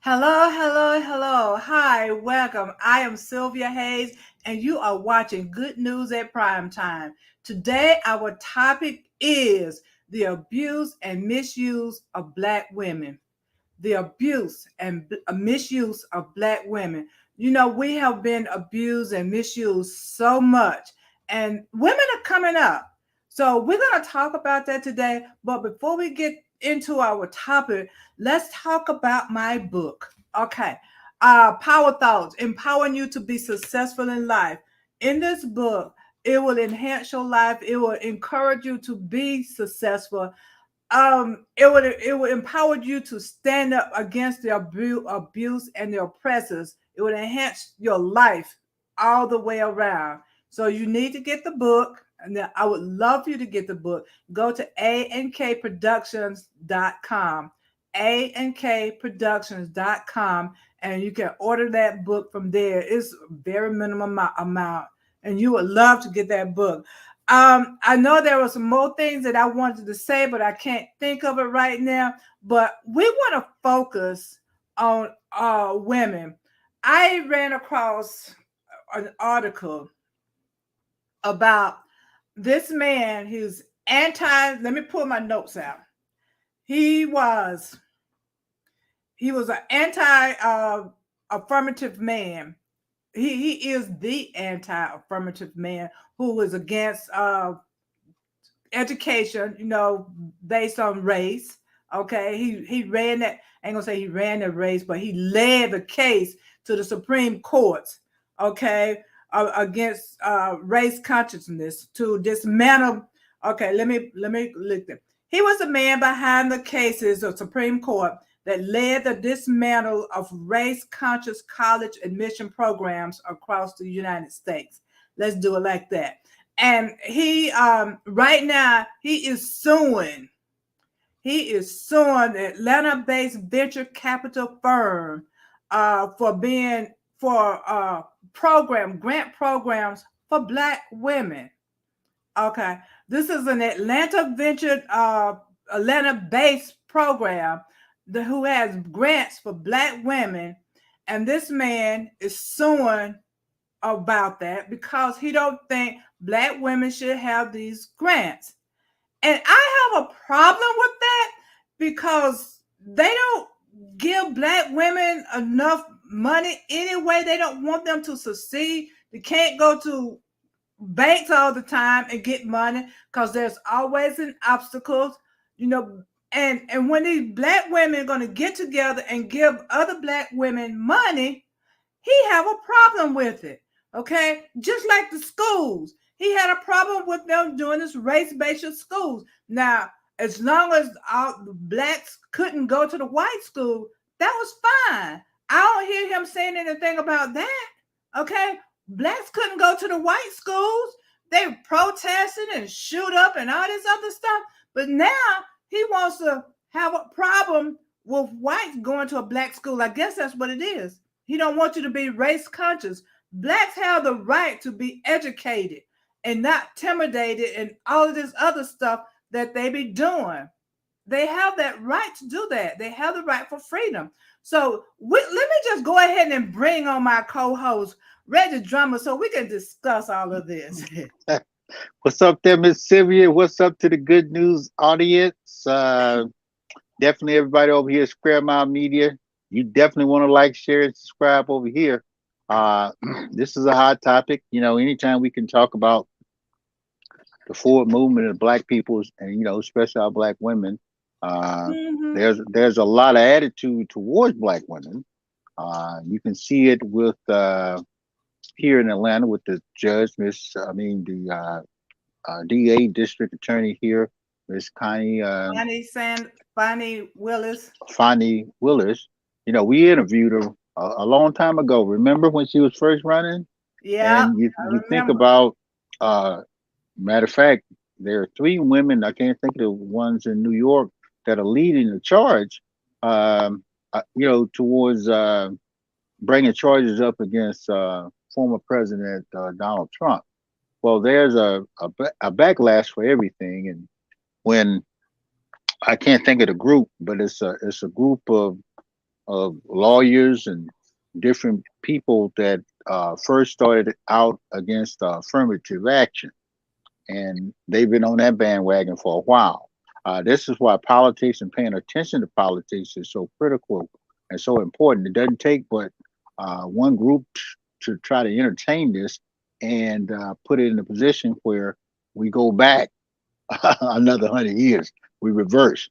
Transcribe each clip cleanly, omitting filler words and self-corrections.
Hello, hello, hello. Hi, welcome. I am Sylvia Hayes, and you are watching Good News at Prime Time. Today, our topic is the abuse and misuse of Black women. The abuse and misuse of Black women. You know, we have been abused and misused so much, and women are coming up. So, we're going to talk about that today. But before we get into our topic, let's talk about my book. Okay. Power Thoughts, empowering you to be successful in life. In this book, it will enhance your life. It will encourage you to be successful. It would empower you to stand up against the abuse and the oppressors. It would enhance your life all the way around. So you need to get the book, and I would love for you to get the book. Go to ankproductions.com, ankproductions.com, and you can order that book from there. It's a very minimum amount, and you would love to get that book. I know there were some more things that I wanted to say, but I can't think of it right now. But we want to focus on women. I ran across an article about this man who's anti. Let me pull my notes out. He was an anti affirmative man. He is the anti affirmative man who is against education, based on race. Okay, he ran that. I ain't gonna say he ran the race, but he led the case to the Supreme Court. Okay, against race consciousness to dismantle. Okay, let me look there. He was the man behind the cases of Supreme Court that led the dismantle of race conscious college admission programs across the United States. Let's do it like that. And he right now he is suing. He is suing the Atlanta-based venture capital firm for being for grant programs for Black women. Okay, this is an Atlanta-based program who has grants for Black women, and this man is suing about that because he don't think Black women should have these grants. And I have a problem with that because they don't give Black women enough money anyway. They don't want them to succeed. They can't go to banks all the time and get money because there's always an obstacles, you know. And when these Black women are going to get together and give other Black women money, he have a problem with it. Okay, just like the schools, he had a problem with them doing this race-based schools. Now, as long as all the Blacks couldn't go to the white school, that was fine. I don't hear him saying anything about that. Okay, Blacks couldn't go to the white schools. They were protesting and shoot up and all this other stuff. But now he wants to have a problem with whites going to a Black school. I guess that's what it is. He don't want you to be race conscious. Blacks have the right to be educated and not intimidated and all of this other stuff that they be doing. They have that right to do that. They have the right for freedom. So let me just go ahead and bring on my co-host, Reggie Drummer, so we can discuss all of this. What's up there, Miss Sylvia? What's up to the Good News audience? Definitely everybody over here, Square Mile Media. You definitely want to like, share, and subscribe over here. This is a hot topic. You know, anytime we can talk about the forward movement of Black peoples, and especially our Black women, Mm-hmm. there's a lot of attitude towards Black women. You can see it with here in Atlanta with the judge, the DA district attorney here, Miss Bonnie Willis. Fonnie Willis. We interviewed her a long time ago. Remember when she was first running? Yeah, And I you think remember. about, matter of fact, there are three women. I can't think of the ones in New York that are leading the charge. Towards bringing charges up against former President Donald Trump. Well, there's a backlash for everything, and when I can't think of the group, but it's a group of of lawyers and different people that first started out against affirmative action, and they've been on that bandwagon for a while. This is why politics and paying attention to politics is so critical and so important. It doesn't take but one group to try to entertain this and put it in a position where we go back another 100 years. We reverse.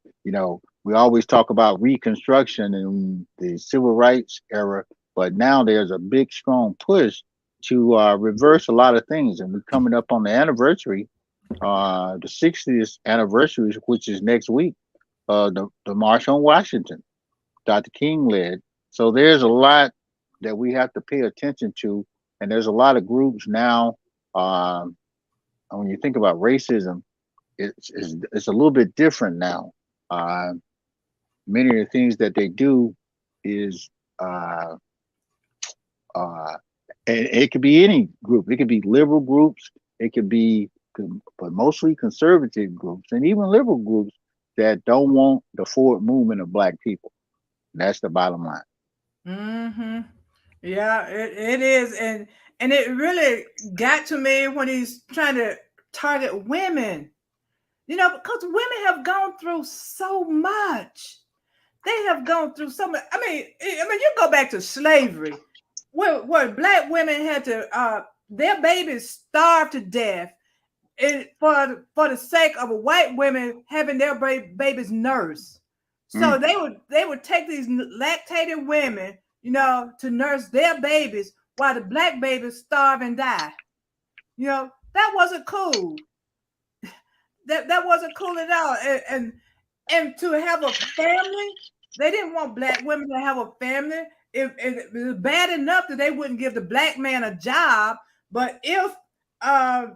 We always talk about Reconstruction and the Civil Rights era, but now there's a big, strong push to reverse a lot of things. And we're coming up on the anniversary, the 60th anniversary, which is next week, the March on Washington, Dr. King led. So there's a lot that we have to pay attention to. And there's a lot of groups now. When you think about racism, it's a little bit different now. Uh, Many of the things that they do is, uh, uh, and it could be any group. It could be liberal groups. It could be, but mostly conservative groups, and even liberal groups that don't want the forward movement of Black people. That's the bottom line. Mm-hmm. Yeah, it is. And it really got to me when he's trying to target women. Because women have gone through so much. They have gone through so much. I mean, you go back to slavery, where black women had to their babies starved to death, for the sake of a white women having their babies nursed. So Mm, they would take these lactated women, to nurse their babies while the black babies starve and die. That wasn't cool. That wasn't cool at all. And to have a family, they didn't want black women to have a family. If it was bad enough that they wouldn't give the black man a job, but if uh,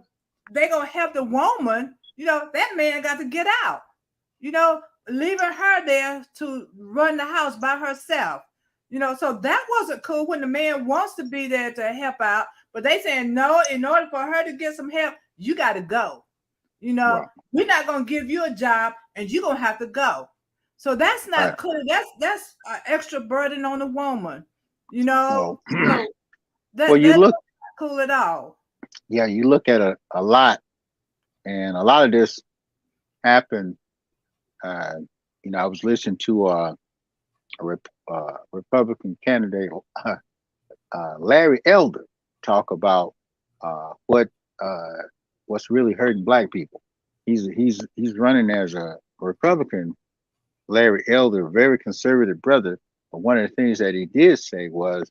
they gonna help the woman, that man got to get out. You know, leaving her there to run the house by herself. So that wasn't cool when the man wants to be there to help out, but they saying no. In order for her to get some help, you got to go. You know, right, we're not gonna give you a job, and you're gonna have to go. So that's right. not cool. That's an extra burden on the woman. Well, So well, that's not cool at all. you look at a lot, and a lot of this happened. Uh, I was listening to Republican candidate Larry Elder talk about what what's really hurting Black people. He's running as a Republican. Larry Elder, very conservative brother. But one of the things that he did say was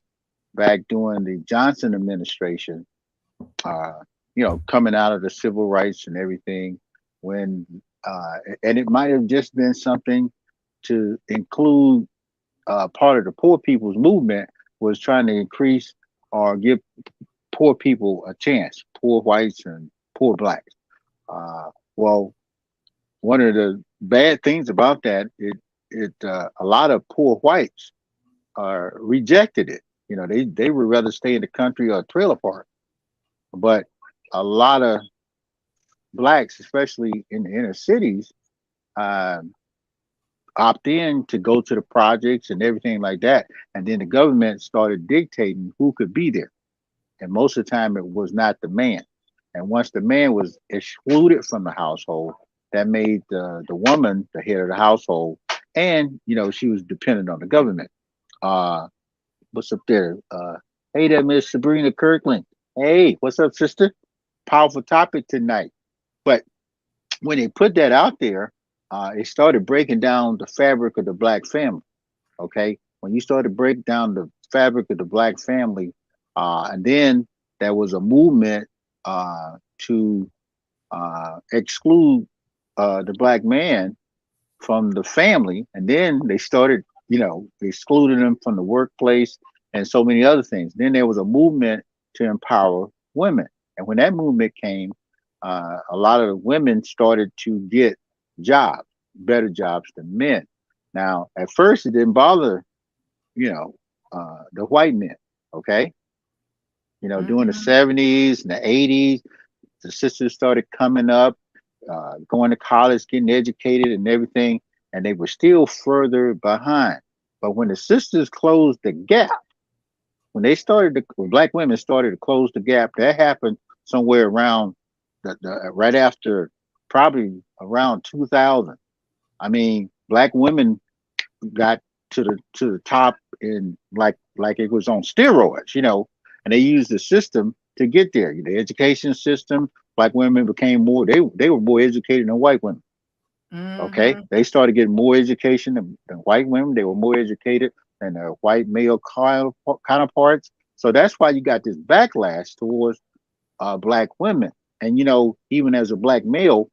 back during the Johnson administration, uh, coming out of the civil rights and everything, when and it might have just been something to include part of the poor people's movement was trying to increase or give poor people a chance, poor whites and poor blacks. Well, one of the bad things about that, a lot of poor whites rejected it. They would rather stay in the country or a trailer park. But a lot of blacks, especially in the inner cities, uh, opt in to go to the projects and everything like that. And then the government started dictating who could be there. And most of the time, it was not the man. And once the man was excluded from the household, that made the woman the head of the household, and she was dependent on the government. Uh, what's up there? Hey there, Miss Sabrina Kirkland. Hey, what's up, sister? Powerful topic tonight. But when they put that out there, it started breaking down the fabric of the Black family. Okay, when you start to break down the fabric of the Black family, and then there was a movement to exclude the Black man from the family, and then they started, excluding them from the workplace and so many other things. Then there was a movement to empower women, and when that movement came, a lot of the women started to get jobs, better jobs than men. Now, at first, it didn't bother, the white men. Okay, during the Mm-hmm. '70s and the '80s, the sisters started coming up, going to college, getting educated, and everything, and they were still further behind. But when the sisters closed the gap, when black women started to close the gap, that happened somewhere around right after, probably around 2000. I mean, black women got to the top in like it was on steroids, and they used the system to get there. The education system, black women became more, they were more educated than white women. Okay, Mm-hmm. they started getting more education than white women. They were more educated than their white male counterparts. So that's why you got this backlash towards black women. And even as a black male,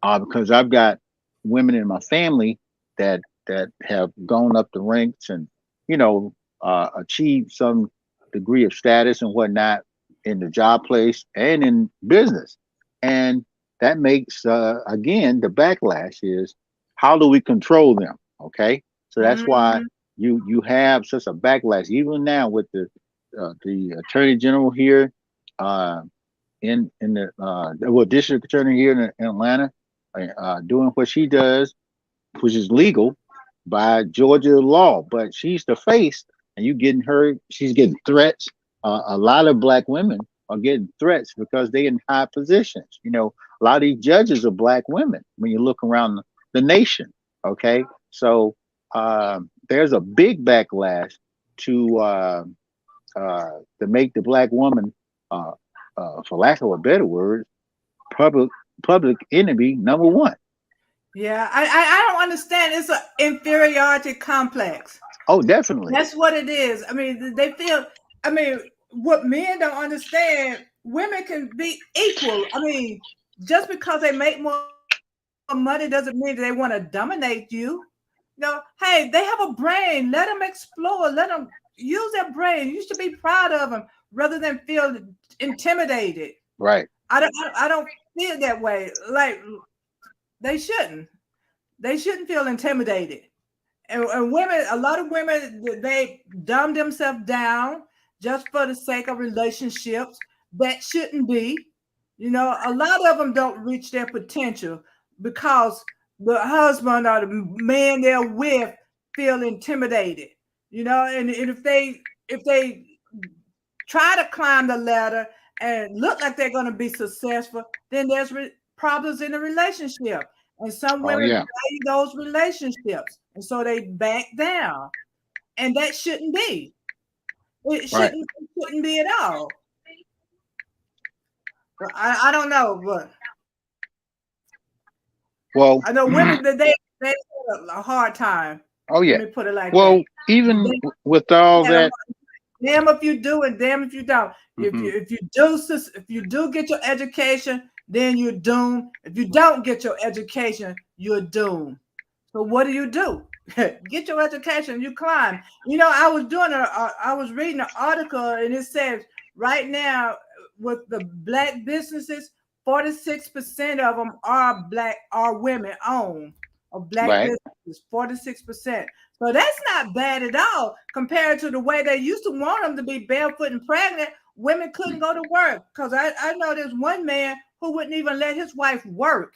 because I've got women in my family that have gone up the ranks and achieved some degree of status and whatnot in the job place and in business, and that makes again the backlash is how do we control them? Okay, so that's why Mm-hmm. you have such a backlash even now with the attorney general here uh, in the district attorney here in Atlanta doing what she does, which is legal by Georgia law, but she's the face, and you getting her. She's getting threats. A lot of black women are getting threats because they in high positions. A lot of these judges are black women. When you look around the nation, okay, so there's a big backlash to to make the black woman, uh, for lack of a better word, public public enemy number one. Yeah, I don't understand. It's an inferiority complex. Oh, definitely. That's what it is. I mean, they feel. I mean, what men don't understand, women can be equal. I mean, just because they make more money doesn't mean that they want to dominate you. Hey, they have a brain. Let them explore. Let them use their brain. You should be proud of them rather than feel intimidated. Right. I don't feel that way. Like they shouldn't. They shouldn't feel intimidated. And women, a lot of women, they dumb themselves down just for the sake of relationships. That shouldn't be. A lot of them don't reach their potential because the husband or the man they're with feel intimidated. And if they try to climb the ladder and look like they're going to be successful, then there's problems in the relationship. And some Oh women yeah. value those relationships, and so they back down. And that shouldn't be. It Right. shouldn't be at all. But I don't know, but Well, I know women that they had a hard time. oh Let yeah. me put it like that. Well, even They with all had a that, damn if you do and damn if you don't. If mhm, you if you do if you do get your education, then you're doomed. If you don't get your education, you're doomed. So what do? Get your education, you climb. I was I was reading an article and it says right now with the black businesses, 46% of them are women owned of black right, businesses, 46%. So that's not bad at all compared to the way they used to want them to be barefoot and pregnant. Women couldn't go to work because I know there's one man who wouldn't even let his wife work.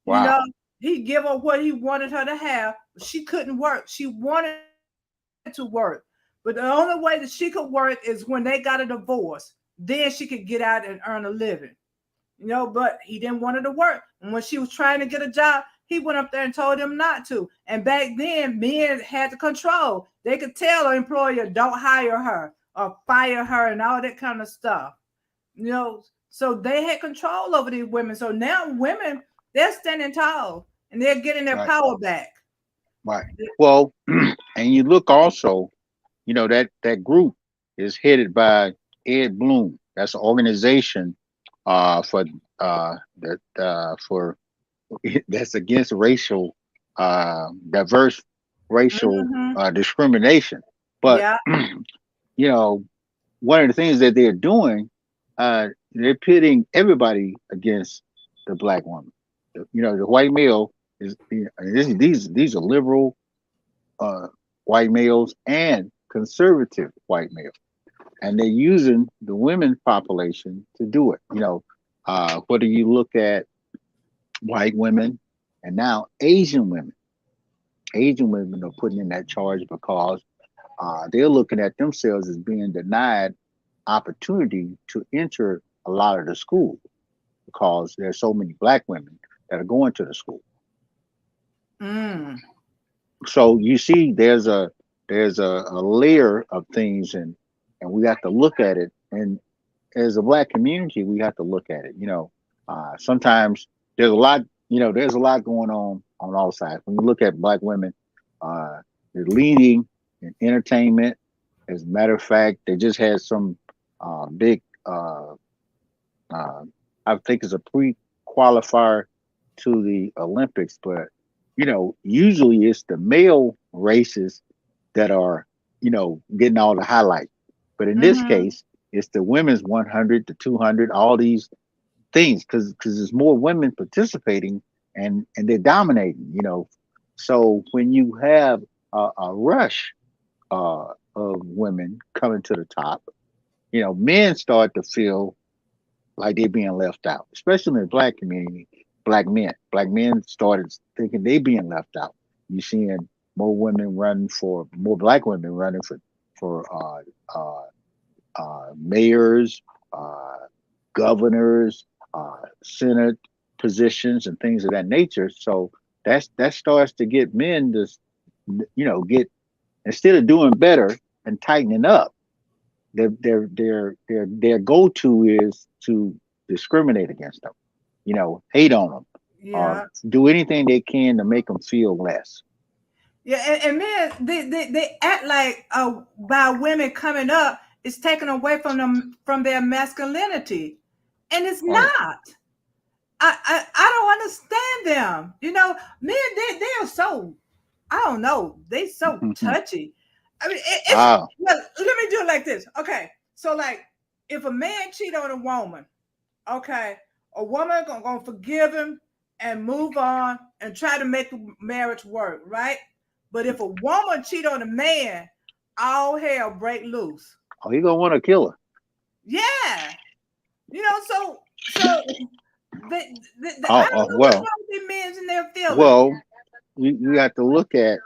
You know, wow, he'd give her what he wanted her to have. She couldn't work. She wanted to work. But the only way that she could work is when they got a divorce. Then she could get out and earn a living. But he didn't want her to work. And when she was trying to get a job, he went up there and told him not to. And back then, men had the control. They could tell an employer, don't hire her or fire her and all that kind of stuff. So they had control over these women. So now women, they're standing tall and they're getting their right, power back. right. Well, and you look also, that group is headed by Ed Bloom. That's an organization for that for that's against racial diverse racial Mm-hmm. discrimination. But Yeah. you know, one of the things that they're doing, they're pitting everybody against the black woman. The white male is these are liberal uh, white males and conservative white males, and they're using the women population to do it. Whether you look at white women and now Asian women. Asian women are putting in that charge because they're looking at themselves as being denied opportunity to enter a lot of the school because there's so many black women that are going to the school. Mm. So you see, there's a layer of things, and we have to look at it. And as a black community, we have to look at it. Sometimes there's a lot. There's a lot going on all sides. When you look at black women, they're leading in entertainment. As a matter of fact, they just had some big. Uh, I think it's a pre-qualifier to the Olympics, but usually it's the male races that are getting all the highlight. But in this Mm-hmm. case, it's the women's 100, the 200, all these things because there's more women participating and they're dominating. So when you have a rush of women coming to the top, men start to feel like they're being left out, especially in the black community. Black men started thinking they being left out. You seeing more black women running for mayors, uh, governors, senate positions, and things of that nature. So that starts to get men to, get instead of doing better and tightening up, their go to is to discriminate against them, hate on them, or Yeah. do anything they can to make them feel less. Yeah, and men they act like by women coming up it's taken away from them from their masculinity, and it's Right. not. I don't understand them. Men they are so, I don't know, they so touchy. I mean, it's Ah, well, let me do it like this. Okay, so like if a man cheat on a woman, okay, a woman gonna forgive him and move on and try to make the marriage work, right? But if a woman cheat on a man, all hell break loose. oh, he gonna want to kill her. Yeah, so I Oh, don't know what's well, wrong with these men and their feelings. well, we have to look at.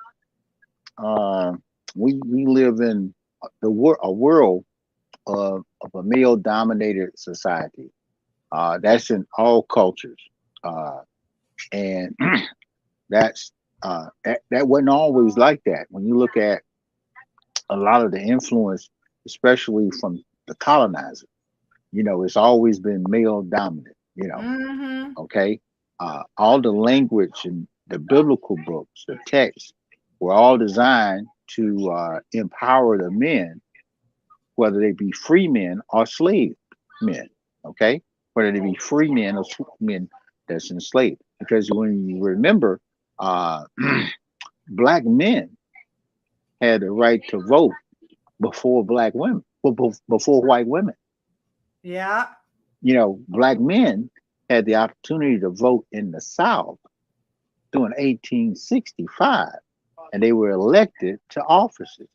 Uh, we live in a world of a male dominated society. That's in all cultures, uh, and that wasn't always like that. When you look at a lot of the influence, especially from the colonizer, it's always been male dominant. Mm-hmm. Okay, all the language and the biblical books, the texts, were all designed to empower the men, whether they be free men or slave men. Okay, whether they be free men or men that's enslaved. Because when you remember, uh, black men had the right to vote before black women, before white women. Yeah. Black men had the opportunity to vote in the South during 1865, and they were elected to offices.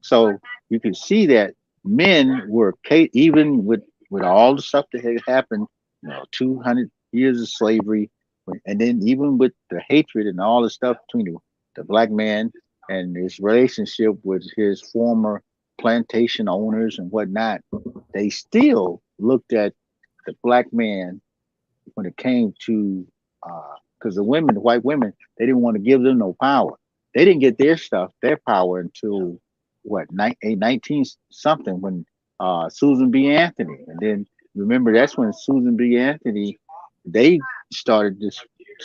So you can see that men were even with all the stuff that had happened, 200 years of slavery, and then even with the hatred and all the stuff between the black man and his relationship with his former plantation owners and whatnot, they still looked at the black man when it came to because the white women, they didn't want to give them no power. They didn't get their power until what 19 something when Susan B. Anthony, and then remember that's when Susan B. Anthony they started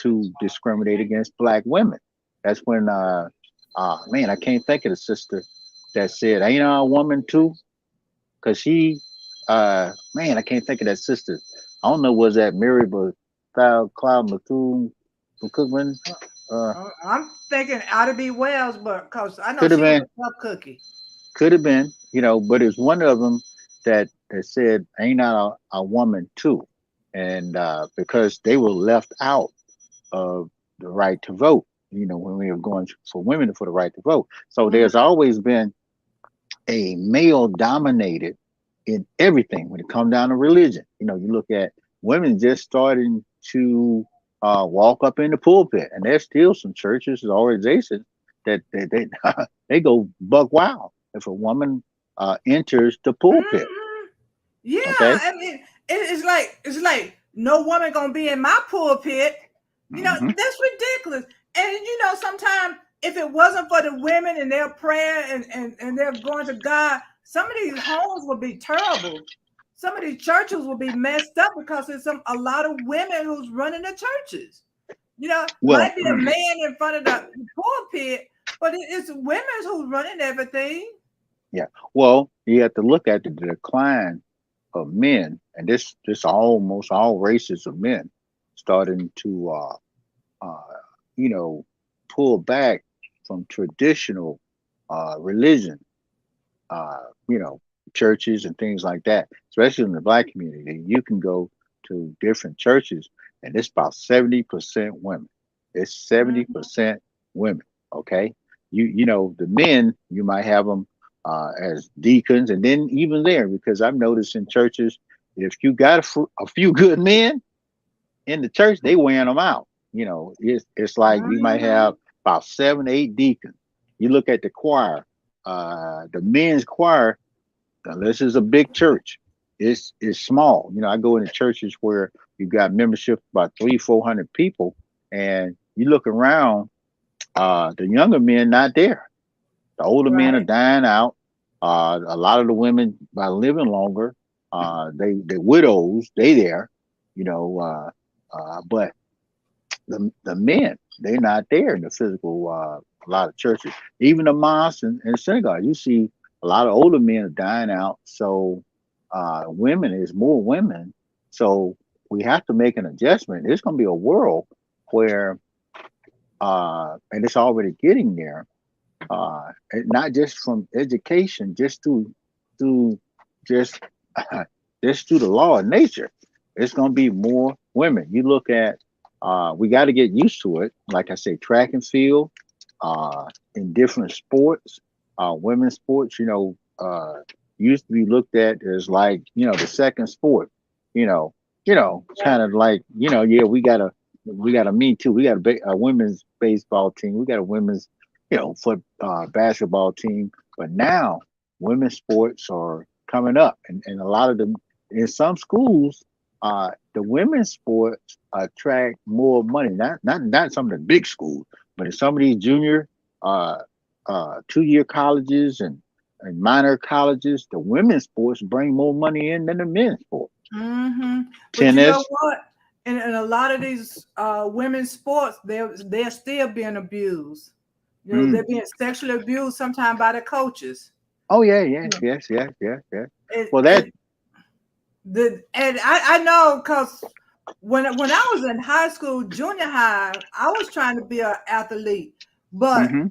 to discriminate against black women. That's when man, I can't think of the sister that said, "Ain't I a woman too?" Because she man, I can't think of that sister. I don't know, was that Mary Cloud Bethune Cookman? Uh, I'm thinking ought to be Wells, but cause I know could have she was been, a tough cookie. could have been, but it's one of them that said, "Ain't not a woman too," and because they were left out of the right to vote. When we were going for women for the right to vote. So Mhm. there's always been a male dominated in everything when it comes down to religion. You look at women just starting to walk up in the pulpit, and there's still some churches and organizations that they go buck wild if a woman enters the pulpit. Mhm. Yeah, Okay. I mean, it's like no woman gonna be in my pulpit. Hmm. That's ridiculous. And sometimes if it wasn't for the women and their prayer and they're going to God, some of these homes would be terrible. Some of these churches will be messed up because there's a lot of women who's running the churches. Well, Might be a man in front of the pulpit, but it's women who's running everything. yeah. Well, you have to look at the decline of men, and this almost all races of men starting to uh, you know pull back from traditional religion, uh, you know, churches and things like that, especially in the black community. You can go to different churches, and it's about 70% women. It's Mhm. 70% women. Okay, the men you might have them as deacons, and then even there, because I've noticed in churches, if you got a few good men in the church, they wearing them out. It's like you might have Mhm. about 7, 8 deacons. You look at the choir, the men's choir. Now, this is a big church. It's small. I go into churches where you got membership about 300, 400 people, and you look around, the younger men not there. The older men are Right. dying out. A lot of the women by living longer, they widows, they there, but the men, they're not there in the physical a lot of churches. Even the mosques and synagogues, you see a lot of older men are dying out. So women is more women. So we have to make an adjustment. There's gonna be a world where and it's already getting there, and not just from education, just through just just through the law of nature. It's going to be more women. You look at, we got to get used to it. Like I say, track and field, uh, in different sports, women's sports. Used to be looked at as like the second sport. You know, kind of like yeah, we got a me too. We got a women's baseball team. We got a women's foot basketball team. But now women's sports are coming up, and a lot of them in some schools, the women's sports attract more money. Not some of the big schools, but in some of these junior, uh, 2-year colleges and minor colleges, the women's sports bring more money in than the men's sports. Hmm. But you know Tennis. what? In a lot of these women's sports, they're still being abused. They're Mm. being sexually abused sometimes by the coaches. Oh yeah, yes, yes, yes, yes, yes. It, Well, that. it and I know because when I was in high school, junior high, I was trying to be an athlete, but Hmm.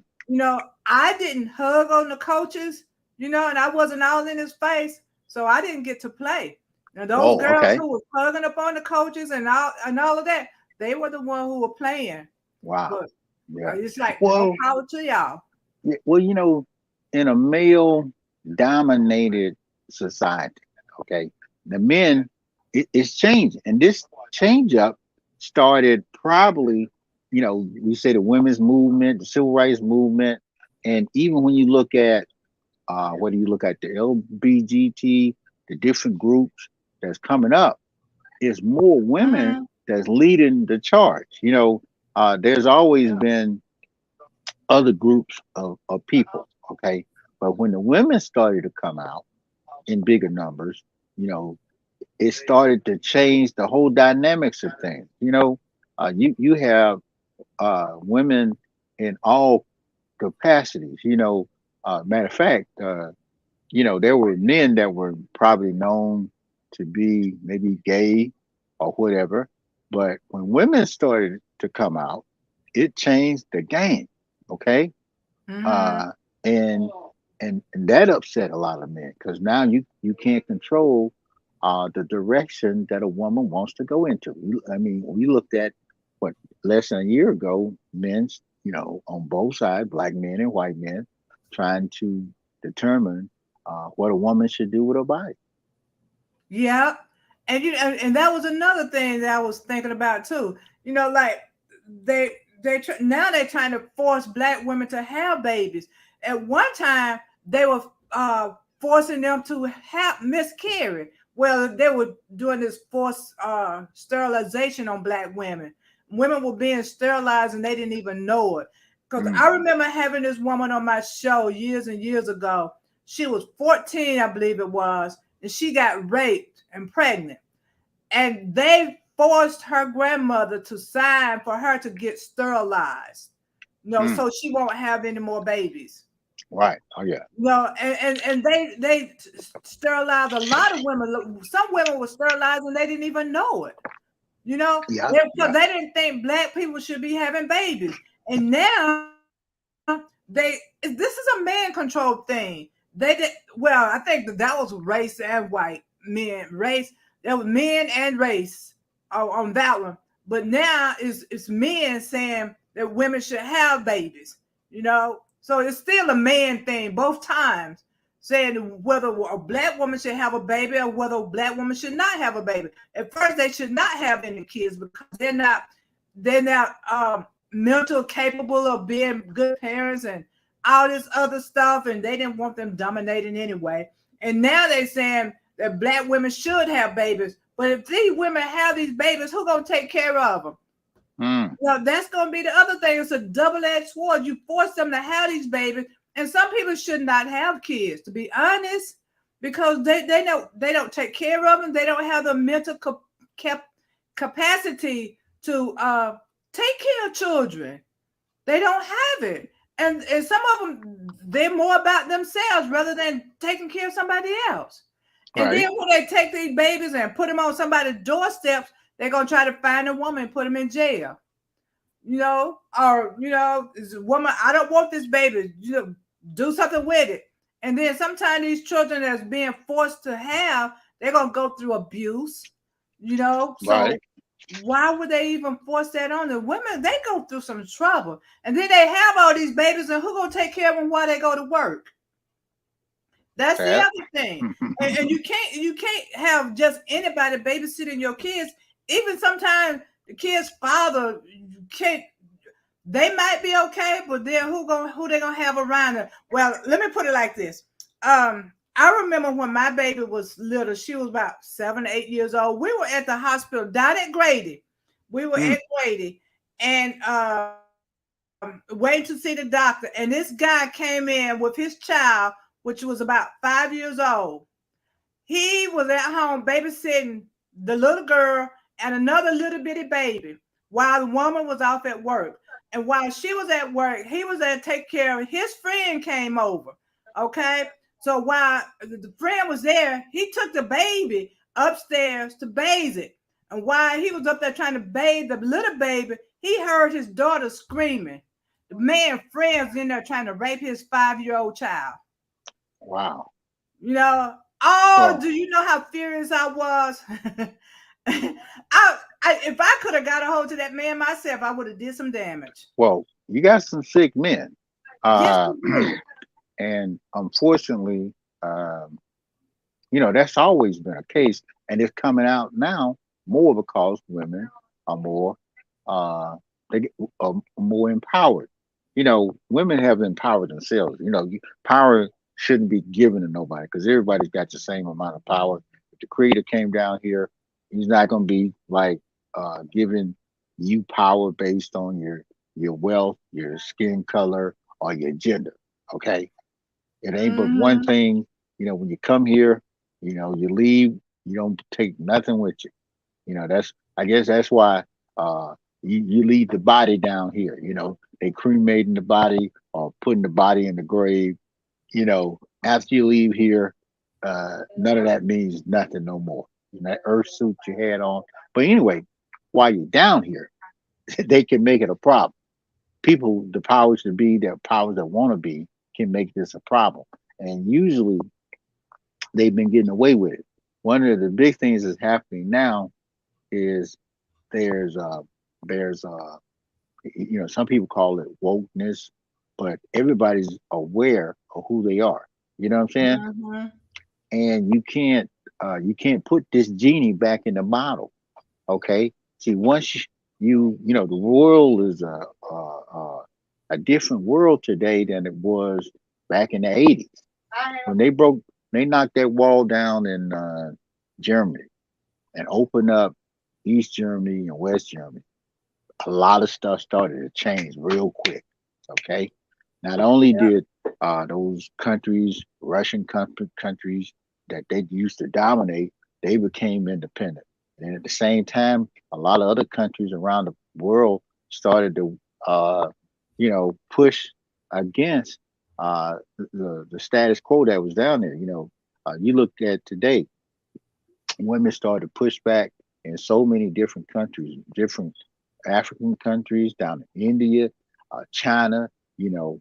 I didn't hug on the coaches, and I wasn't all in his face, so I didn't get to play. Now those Oh, girls okay. who were hugging up on the coaches and all of that, they were the one who were playing. Wow. But Yeah. it's like more Well, power to y'all. yeah, well, in a male dominated society, okay, the men, it's changing. And this change up started probably, we say the women's movement, the civil rights movement. And even when you look at, whether you look at the LBGT, the different groups that's coming up, it's more women Hmm. that's leading the charge. There's always Yeah. been other groups of people. Okay. But when the women started to come out in bigger numbers, you know, it started to change the whole dynamics of things. You have women in all capacities. Matter of fact, there were men that were probably known to be maybe gay or whatever. But when women started to come out, it changed the game. Okay. Hmm. uh, and and that upset a lot of men because now you can't control the direction that a woman wants to go into. I mean, we looked at what less than a year ago, men's on both sides, black men and white men, trying to determine what a woman should do with her body. Yeah. And that was another thing that I was thinking about too. Like they now they're trying to force black women to have babies. At one time, they were forcing them to have miscarry. Well, they were doing this forced sterilization on black women. Women were being sterilized and they didn't even know it. Because Mm, I remember having this woman on my show years and years ago. She was 14, I believe it was, and she got raped and pregnant. And they forced her grandmother to sign for her to get sterilized, mm, so she won't have any more babies. right. Oh yeah. And they sterilized a lot of women. Some women were sterilized and they didn't even know it. Yeah. Because Yeah. they didn't think black people should be having babies. And now this is a man controlled thing. They did well. I think that was race and white men. Race, there was men and race on that one. But now it's men saying that women should have babies. So it's still a man thing both times, saying whether a black woman should have a baby or whether a black woman should not have a baby. At first, they should not have any kids because they're not mental capable of being good parents and all this other stuff, and they didn't want them dominating anyway. And now they're saying that black women should have babies, but if these women have these babies, who gonna take care of them? Mm, Well, that's gonna be the other thing. It's a double-edged sword. You force them to have these babies, and some people should not have kids, to be honest, because they know they don't take care of them. They don't have the mental capacity to take care of children. They don't have it. And some of them, they're more about themselves rather than taking care of somebody else. And right. then when they take these babies and put them on somebody's doorsteps, they're gonna try to find a woman and put them in jail. Is a woman, I don't want this baby. Do something with it. And then sometimes these children that's being forced to have, they're gonna go through abuse. So Right. why would they even force that on the women? They go through some trouble, and then they have all these babies, and who gonna take care of them while they go to work? That's the That. other thing. And you can't have just anybody babysitting your kids. Even sometimes the kid's father, you can't. They might be okay, but then who they gonna have around them? Well, let me put it like this. I remember when my baby was little, she was about 7, 8 years old. We were at the hospital down at Grady. We were Mm, at Grady and waiting to see the doctor. And this guy came in with his child, which was about 5 years old. He was at home babysitting the little girl and another little bitty baby while the woman was off at work. And while she was at work, he was there to take care of his friend came over. Okay. So while the friend was there, he took the baby upstairs to bathe it. And while he was up there trying to bathe the little baby, he heard his daughter screaming. The man friends in there trying to rape his 5-year-old child. wow. You know, oh, Well, do you know how furious I was? If I could have got a hold to that man myself, I would have did some damage. well, you got some sick men. Yes, Uh, we do. and unfortunately, um, that's always been a case, and it's coming out now more because women are more, uh, are more empowered. Women have empowered themselves. Power shouldn't be given to nobody because everybody's got the same amount of power. If the creator came down here, he's not going to be like giving you power based on your wealth, your skin color, or your gender. Okay, it ain't but one Mm-hmm. thing. When you come here, you leave, you don't take nothing with you. That's I guess that's why you leave the body down here. They cremating the body or putting the body in the grave. After you leave here, none of that means nothing no more. That earth suit you had on. But anyway, while you're down here, they can make it a problem. People, the powers to be, the powers that want to be, can make this a problem. And usually they've been getting away with it. One of the big things that's happening now is there's uh there's some people call it wokeness, but everybody's aware of who they are. You know what I'm saying? Mm-hmm. And you can't put this genie back in the bottle. Okay. See, the world is a different world today than it was back in the 80s when they knocked that wall down in Germany and opened up East Germany and West Germany. A lot of stuff started to change real quick. Okay, not only Yeah. did those countries, countries that they used to dominate, they became independent, and at the same time, a lot of other countries around the world started to, push against the status quo that was down there. You look at today, women started to push back in so many different countries, different African countries, down to India, China.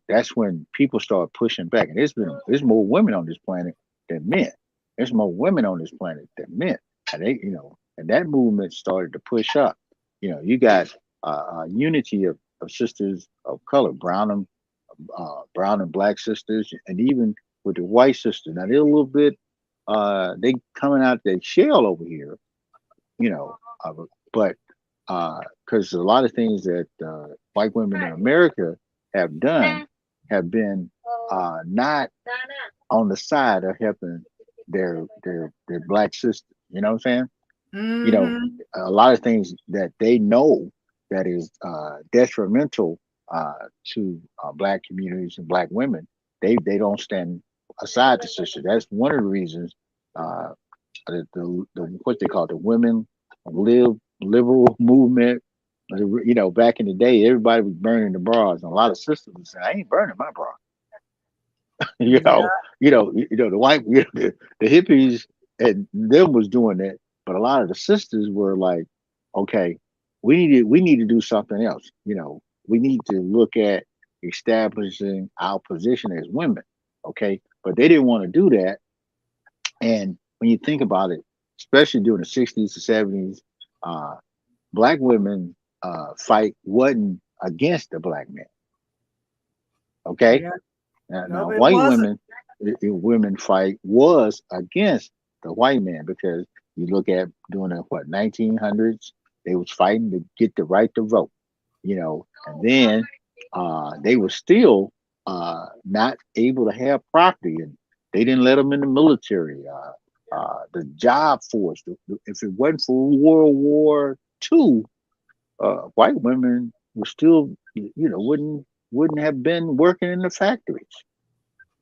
That's when people start pushing back. And there's more women on this planet than men. There's more women on this planet than men. And and that movement started to push up. You got unity of sisters of color, brown and black sisters, and even with the white sisters. Now they're a little bit they coming out their shell over here, you know, but because a lot of things that white women in America have done have been not on the side of helping their black sisters. You know what I'm saying? You know, Mm-hmm. a lot of things that they know that is detrimental to black communities and black women, they don't stand aside to sister. That's one of the reasons uh, the what they call the women liberal movement. Back in the day, everybody was burning the bras, and a lot of sisters would say, "I ain't burning my bra." you know, Yeah. the white, the hippies and them was doing that, but a lot of the sisters were like, okay, we need to do something else. We need to look at establishing our position as women. Okay, but they didn't want to do that. And when you think about it, especially during the 60s to 70s, uh, black women fight wasn't against the black man. Okay, Yeah. now, Nope, it white wasn't. women fight was against the white man because you look at during the 1900s, they was fighting to get the right to vote, and then they were still not able to have property, and they didn't let them in the military, the job force. If it wasn't for World War II, white women were still, wouldn't have been working in the factories.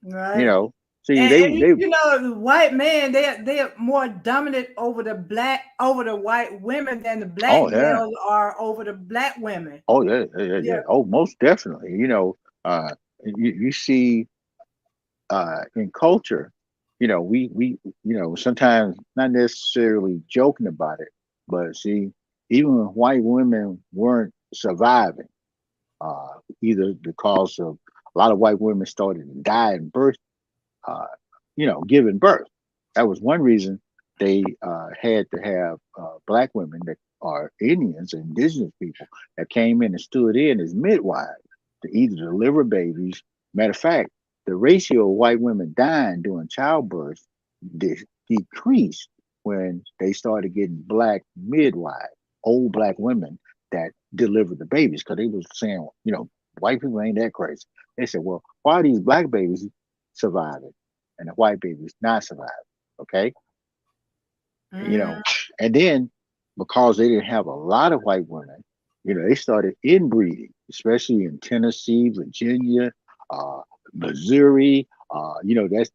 You Right. know, see, And the white men, they are more dominant over the white women than the black oh yeah, males are over the black women. oh yeah, yeah, yeah, Yeah. yeah. Oh, most definitely. You see, in culture, we sometimes not necessarily joking about it, but see, even when white women weren't surviving, either because of a lot of white women started to die in birth, uh, giving birth. That was one reason they had to have black women that are Indians, indigenous people that came in and stood in as midwives to either deliver babies. Matter of fact, the ratio of white women dying during childbirth decreased when they started getting black midwives, old black women that delivered the babies, because they was saying, white people ain't that crazy. They said, well, why are these black babies surviving and the white babies not surviving? Okay, you Mm, know, and then because they didn't have a lot of white women, they started inbreeding, especially in Tennessee, Virginia, uh, Missouri.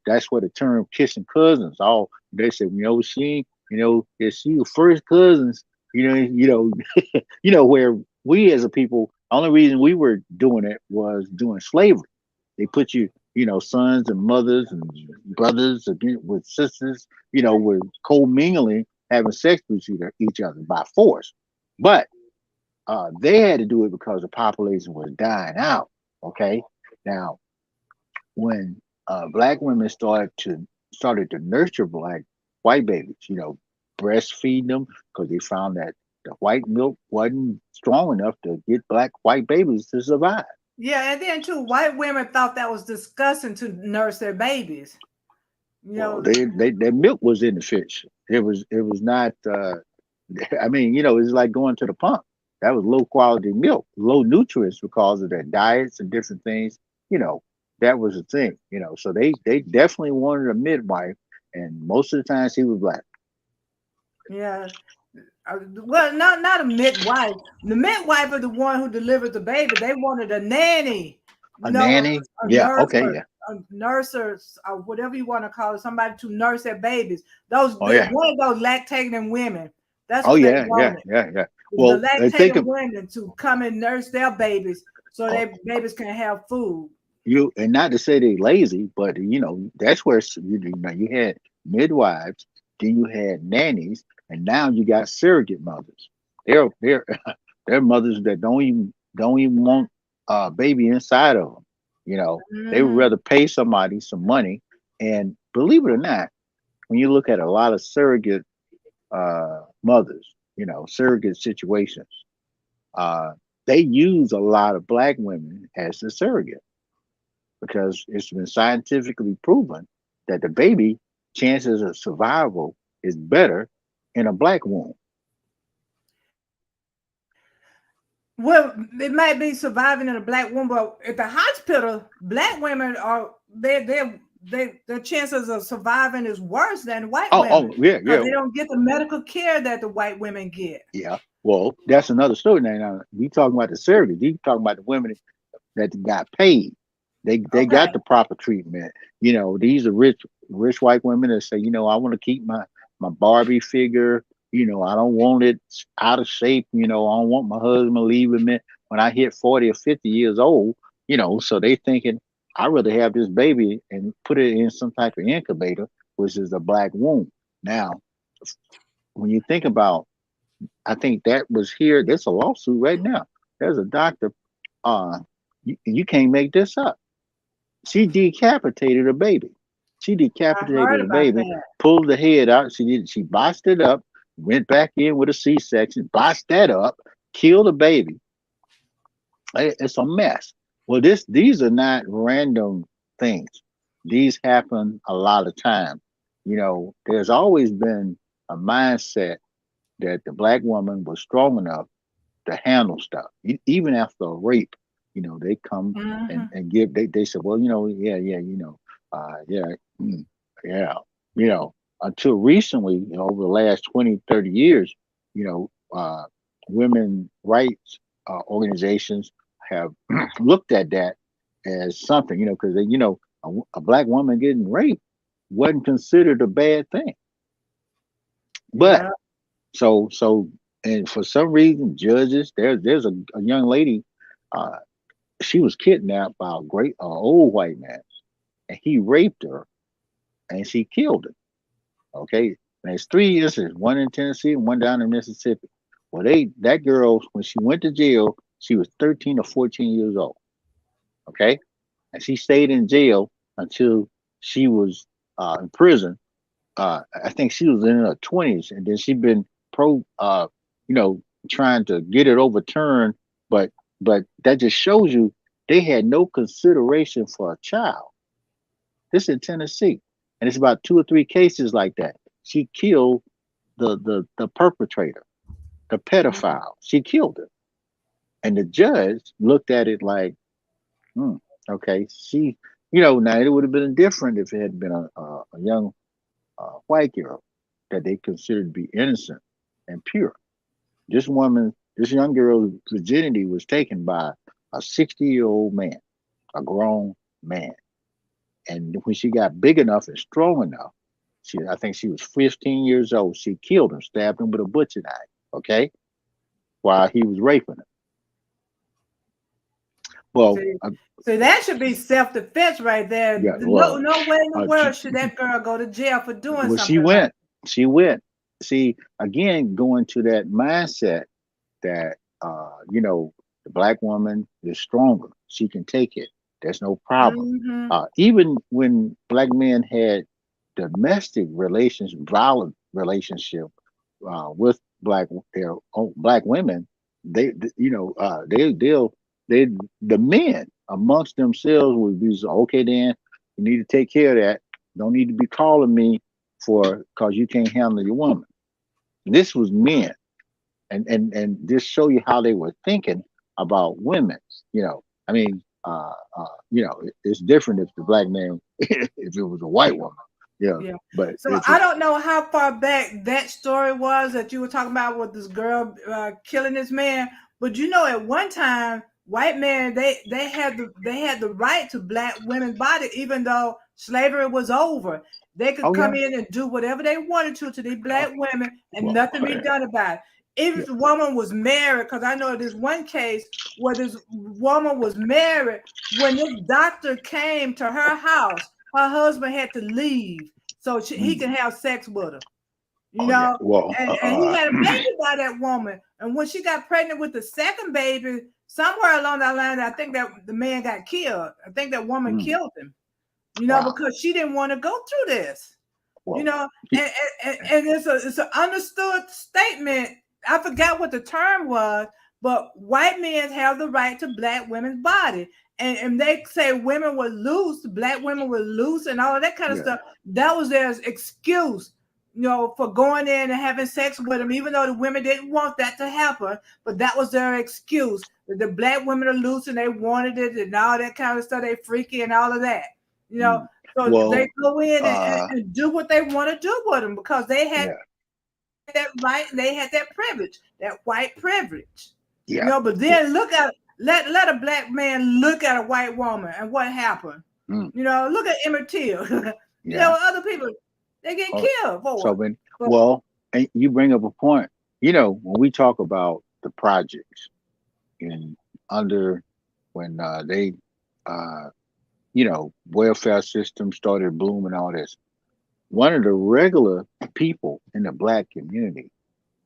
That's where the term kissing cousins. All they said, it's you first cousins. Where we as a people, only reason we were doing it was doing slavery. They put you, sons and mothers and brothers again with sisters, with co-mingling, having sex with each other by force. But they had to do it because the population was dying out. Okay, now when black women started to nurture white babies, breastfeed them because they found that the white milk wasn't strong enough to get white babies to survive. yeah, and then too, white women thought that was disgusting to nurse their babies. You Well, know, their milk was inefficient. It was not. I mean, it's like going to the pump. That was low quality milk, low nutrients because of their diets and different things. You know, that was the thing. So they definitely wanted a midwife, and most of the time she was black. Yeah. Well, not a midwife. The midwife is the one who delivered the baby. They wanted a nanny, A nanny, a yeah, nurse, okay, yeah, or whatever you want to call it, somebody to nurse their babies. Those oh they yeah, wanted those lactating women. That's oh what they yeah, yeah, wanted. yeah, yeah. The Well, I think lactating of women to come and nurse their babies so oh, their babies can have food. you, and not to say they lazy, but that's where you had midwives, then you had nannies, and now you got surrogate mothers. They're they're mothers that don't even want a baby inside of them. They would Hmm. rather pay somebody some money. And believe it or not, when you look at a lot of surrogate mothers, surrogate situations, uh, they use a lot of black women as a surrogate because it's been scientifically proven that the baby chances of survival is better in a black womb. Well, it might be surviving in a black woman, but at the hospital, black women are their chances of surviving is worse than white Oh, women oh, yeah, because yeah, they don't get the medical care that the white women get. yeah. Well, that's another story. Now we talking about the surrogates. You talking about the women that got paid. They Okay. got the proper treatment. These are rich white women that say, I want to keep my Barbie figure. I don't want it out of shape. I don't want my husband leaving me when I hit 40 or 50 years old. So they thinking I'd rather have this baby and put it in some type of incubator, which is a black womb. Now, when you think about, I think that was here. There's a lawsuit right now. There's a doctor. Uh, you can't make this up. She decapitated a baby. She I heard decapitated a about baby, that. pulled the head out. She botched it up, went back in with a C-section, botched that up, killed the baby. It's a mess. Well, these are not random things. These happen a lot of time. There's always been a mindset that the black woman was strong enough to handle stuff. Even after a rape, they come and, Hmm. and give, they say, well, yeah, yeah, yeah, yeah, until recently, over the last 20, 30 years, you know, women rights organizations have looked at that as something, because a black woman getting raped wasn't considered a bad thing. But Yeah. so and for some reason, judges, there's a young lady, uh, she was kidnapped by a great old white man, and he raped her, and she killed him. Okay, and there's three instances, one in Tennessee and one down in Mississippi. Well, that girl, when she went to jail, she was 13 or 14 years old. Okay, and she stayed in jail until she was in prison. I think she was in her 20s, and then she'd been you know, trying to get it overturned. But that just shows you they had no consideration for a child. This in Tennessee, and it's about two or three cases like that. She killed the perpetrator, the pedophile. She killed him, and the judge looked at it like, hmm, okay, now it would have been different if it had been a young white girl that they considered to be innocent and pure. This young girl's virginity was taken by a 60-year-old man, a grown man. And when she got big enough and strong enough, I think she was 15 years old. She killed him, stabbed him with a butcher knife. Okay, while he was raping her. Well, See, so that should be self-defense right there. yeah, No, well, no way in the uh, world should that girl go to jail for doing well, she something like went. She went. See, again, going to that mindset that the black woman is stronger. She can take it. There's no that. problem. Hmm. Even when black men had domestic relations, violent relationship with their own black women, they the men amongst themselves would be so, okay. Then you need to take care of that. Don't need to be calling me for because you can't handle your woman. This was men. and just show you how they were thinking about women. You know, I mean, it's different if the black man, if it was a white woman, yeah. Yeah. But So if I it's don't know how far back that story was that you were talking about with this girl killing this man, but you know, at one time, white men they had the right to black women's body, even though slavery was over. They could oh come yeah, in and do whatever they wanted to these black women, and well, nothing be done about it. Even yeah, if the woman was married, because I know there's one case where this woman was married. When this doctor came to her house, her husband had to leave so he mm, can have sex with her, you oh yeah, know. well, And he had a baby by that woman. And when she got pregnant with the second baby, somewhere along that line, I think that the man got killed. I think that woman mm, killed him, you know, wow, because she didn't want to go through this, you well, know. y- And it's an understood statement. I forgot what the term was, but white men have the right to black women's body. And they say women were loose, black women were loose, and all of that kind of yeah, stuff. That was their excuse, you know, for going in and having sex with them, even though the women didn't want that to happen. But that was their excuse. That the black women are loose and they wanted it and all that kind of stuff. They freaky and all of that, you know. mm, So they well, go in uh, and do what they want to do with them because they had yeah, that right and they had that privilege, that white privilege. You yeah, know, but well, then let a black man look at a white woman and what happened. mm, You know, look at Emmett Till. You yeah. know, other people they get Oh, killed for so it. when But well, and you bring up a point. You know, when we talk about the projects in under when they uh welfare system started blooming, all this. One of the regular people in the black community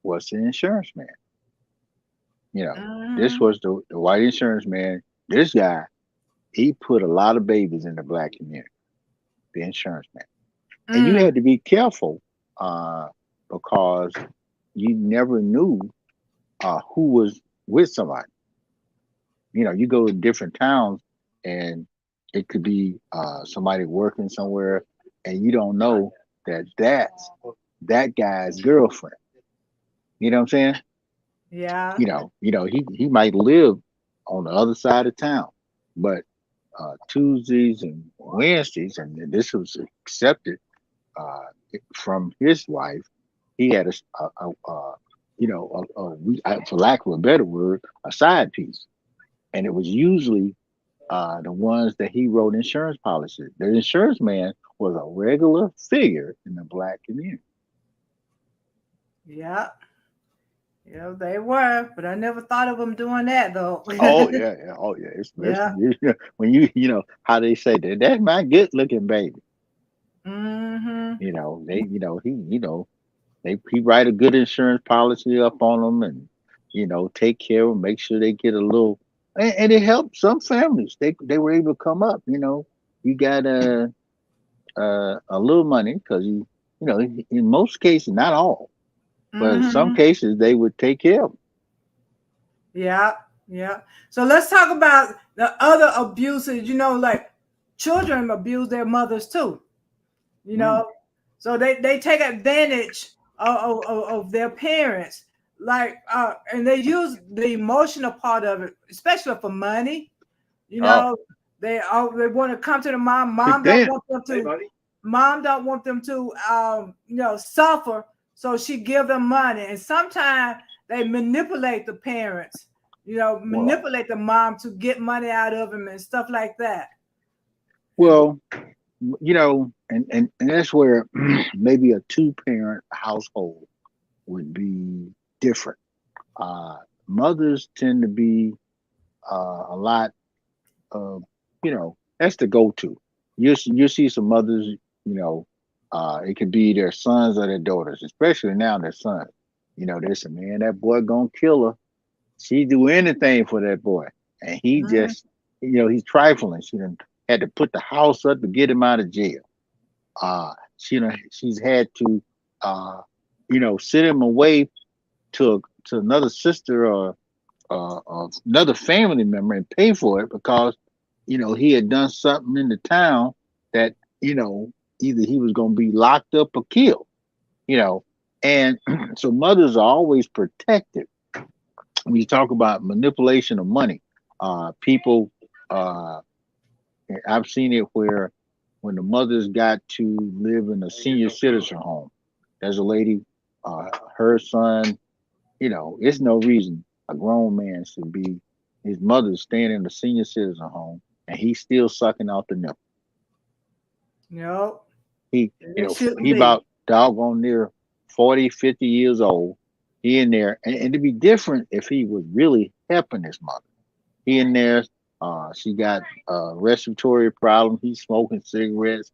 was the insurance man. You know, this mm-hmm, was the white insurance man. This guy, he put a lot of babies in the black community, the insurance man. And you mm, had to be careful uh, because you never knew who was with somebody. You know, you go to different towns and it could be somebody working somewhere and you don't know that that's that guy's girlfriend. You know what I'm saying? yeah, He might live on the other side of town, but Tuesdays and Wednesdays, and this was accepted uh, from his wife. He had for lack of a better word, a side piece, and it was usually the ones that he wrote insurance policies. The insurance man was a regular figure in the black community. yeah. Yeah, they were, but I never thought of them doing that though. Oh yeah, yeah, oh yeah. Yeah. When you know how they say that that's my good looking baby. Mm-hmm. He write a good insurance policy up on them and take care of them, make sure they get a little, and it helped some families. They were able to come up. You got a little money because in most cases, not all, but in some Mm-hmm. cases they would take care of them. Yeah, yeah. So let's talk about the other abuses. You know, like children abuse their mothers too. You Mm. know, so they take advantage of their parents, like and they use the emotional part of it, especially for money. You Oh, know, they want to come to the mom. damn. Mom don't want them to suffer, so she give them money, and sometimes they manipulate the parents, Well, manipulate the mom to get money out of them and stuff like that. And well, and that's where maybe a two-parent household would be different. Uh, Mothers tend to be a lot of, that's the go-to. You see some mothers, you know, it could be their sons or their daughters, especially now their sons. There's a man, that boy gonna kill her. She do anything for that boy, and he mhm, just, he's trifling. She done had to put the house up to get him out of jail. She's had to, uh, send him away to another sister or another family member and pay for it because he had done something in the town that you know either he was going to be locked up or killed. You know, And so mothers are always protected. When you talk about manipulation of money, people, uh, I've seen it where when the mothers got to live in a senior citizen home, there's a lady, her son, it's no reason a grown man should be, his mother's staying in a senior citizen home and he's still sucking out the nipple. Nope. He, It shouldn't he be. about doggone near 40, 50 years old. He in there, and it'd be different if he was really helping his mother. He in there, she got respiratory problem. He's smoking cigarettes,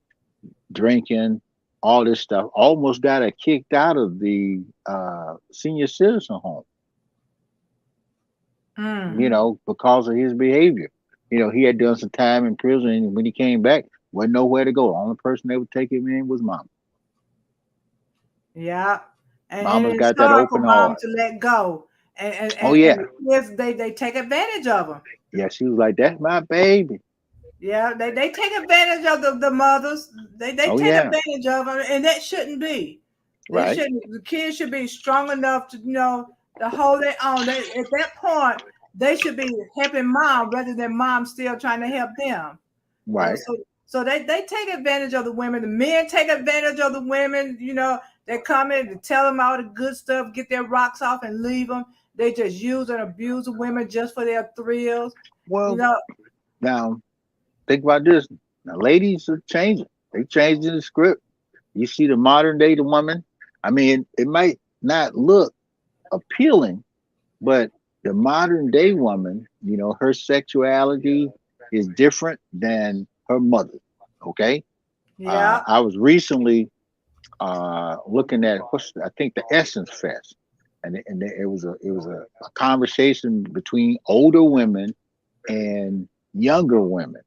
drinking, all this stuff. Almost got her kicked out of the senior citizen home, Mm. because of his behavior. He had done some time in prison, and when he came back, wasn't nowhere to go. The only person that would take him in was mom. Yeah. And Mama's it's got that hard for open mom heart. to let go. Oh And yeah, the kids, they take advantage of them. yeah. She was like, "That's my baby." Yeah, they take advantage of the mothers. They Oh take yeah, advantage of them, and that shouldn't be. They right, shouldn't. The kids should be strong enough to to hold their own. At that point, they should be helping mom rather than mom still trying to help them. right, So they take advantage of the women. The men take advantage of the women. They come in to tell them all the good stuff, get their rocks off, and leave them. They just use and abuse the women just for their thrills. You well, know, now think about this. Now, ladies are changing. They changing the script. You see the modern day the woman. I mean, it might not look appealing, but the modern day woman, her sexuality is different than her mother. Okay. yeah. I was recently looking at I think the Essence Fest, and it was a conversation between older women and younger women.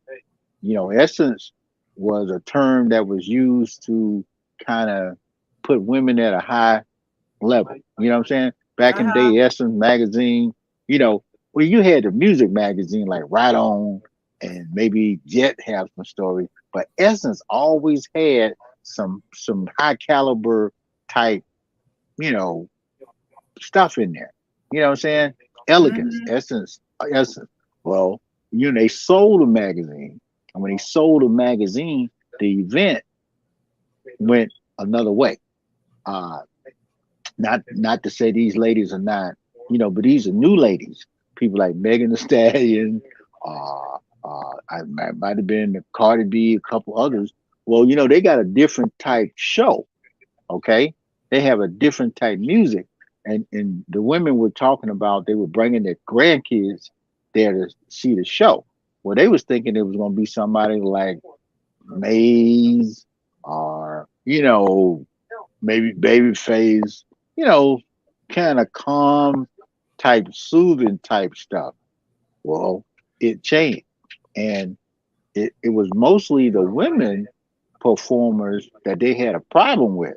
Essence was a term that was used to kind of put women at a high level. You know what I'm saying? Back in the Uh-huh. day, Essence magazine, well, you had the music magazine like Right On and maybe Jet have some stories, but Essence always had some high caliber type, you know, stuff in there. You know what I'm saying? Elegance, Hmm. essence. Well, they sold a magazine, and when they sold a magazine, the event went another way. Uh, not to say these ladies are not, but these are new ladies. People like Megan Thee Stallion, I might have been Cardi B, a couple others. Well, they got a different type show. Okay, they have a different type music, and the women were talking about they were bringing their grandkids there to see the show. Well, they was thinking it was going to be somebody like Maze or maybe Babyface, you know, kind of calm type, soothing type stuff. Well, it changed, and it was mostly the women performers that they had a problem with,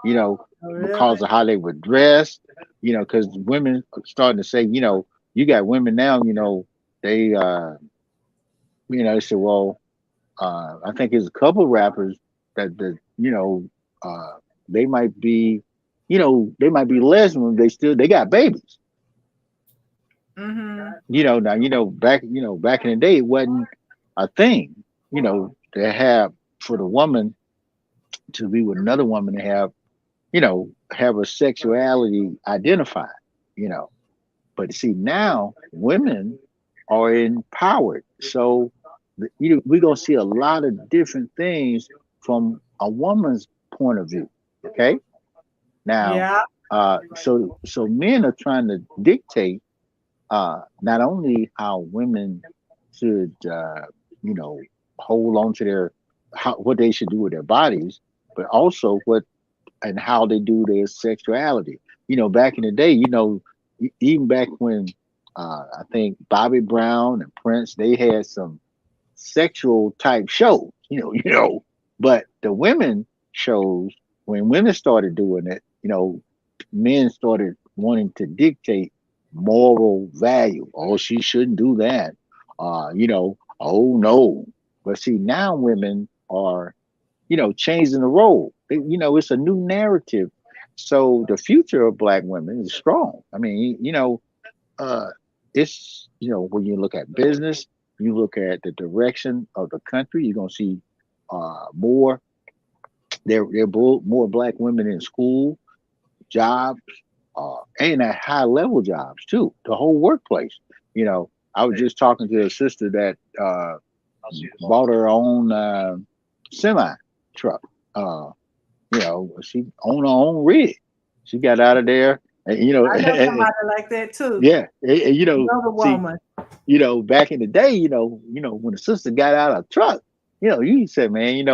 you know, Oh, really? because of how they were dressed, because women are starting to say, you got women now, they, they said, well, I think there's a couple rappers that they might be, they might be lesbian. They got babies. Mm-hmm. Now back in the day it wasn't a thing. To have for the woman to be with another woman to have her sexuality identified. You know, but see now women are empowered, so we're gonna see a lot of different things from a woman's point of view. Okay, now, Yeah. so men are trying to dictate not only how women should, you know, hold on to what they should do with their bodies, but also what and how they do their sexuality. Back in the day, even back when I think Bobby Brown and Prince, they had some sexual type shows, but the women shows, when women started doing it, men started wanting to dictate moral value. Oh, she shouldn't do that. Oh no. But see, now women are, changing the role. It's a new narrative So the future of black women is strong. I mean, uh, it's when you look at business, you look at the direction of the country, you're gonna see more more black women in school, jobs, and at high level jobs too. The whole workplace. I was just talking to a sister that bought her own semi truck. She owned her own rig. She got out of there, and I know somebody like that too. yeah, Another see, woman. back in the day, when the sister got out of the truck, you said, man,